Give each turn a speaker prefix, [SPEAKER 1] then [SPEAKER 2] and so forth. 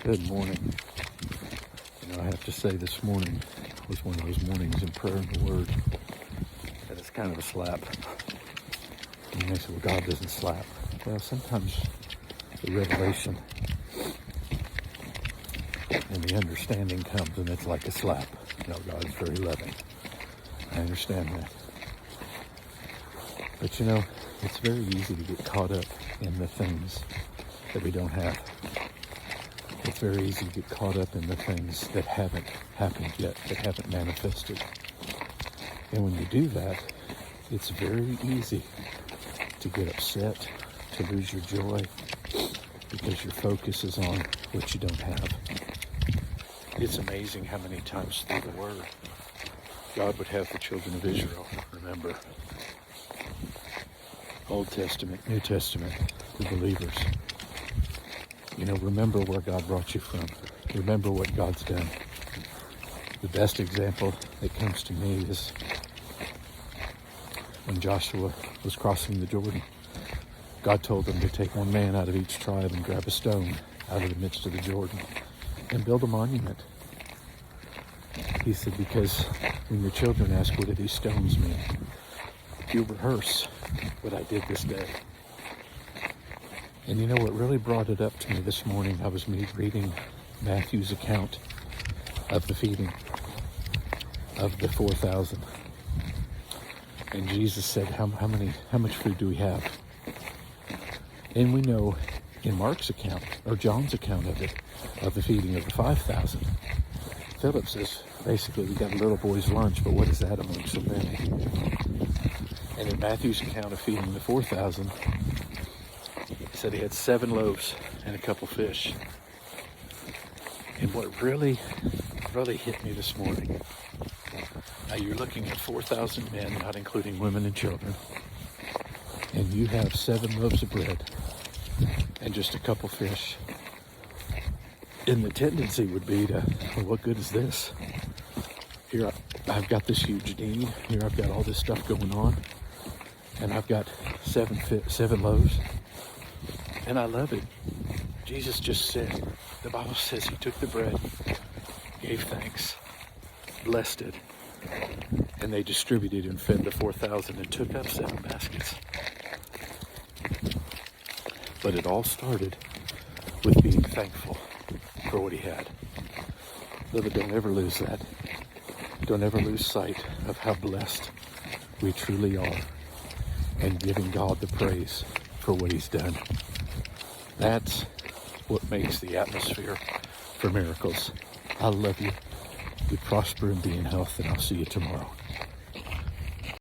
[SPEAKER 1] Good morning. I have to say this morning was one of those mornings in prayer and the Word that is kind of a slap. And you may say, well, God doesn't slap. Well, sometimes the revelation and the understanding comes and it's like a slap. God is very loving. I understand that. But it's very easy to get caught up in the things that we don't have. It's very easy to get caught up in the things that haven't happened yet, that haven't manifested. And when you do that, it's very easy to get upset, to lose your joy, because your focus is on what you don't have. It's amazing how many times through the Word God would have the children of Israel remember. Old Testament, New Testament, the believers. Remember where God brought you from. Remember what God's done. The best example that comes to me is when Joshua was crossing the Jordan. God told them to take one man out of each tribe and grab a stone out of the midst of the Jordan and build a monument. He said, because when your children ask, what do these stones mean? You rehearse what I did this day. And what really brought it up to me this morning? I was reading Matthew's account of the feeding of the 4,000. And Jesus said, how much food do we have? And we know in Mark's account, or John's account of it, of the feeding of the 5,000, Philip says, basically, we got a little boy's lunch, but what is that among so many? And in Matthew's account of feeding the 4,000, he said he had 7 loaves and a couple fish. And what really hit me this morning, now you're looking at 4,000 men, not including women and children, and you have 7 loaves of bread and just a couple fish. And the tendency would be to, well, what good is this? Here I've got this huge need. Here I've got all this stuff going on, and I've got 7 loaves. And I love it. Jesus just said, the Bible says he took the bread, gave thanks, blessed it, and they distributed and fed the 4,000 and took up 7 baskets. But it all started with being thankful for what he had. Beloved, don't ever lose that. Don't ever lose sight of how blessed we truly are and giving God the praise for what he's done. That's what makes the atmosphere for miracles. I love you. You prosper and be in health, and I'll see you tomorrow.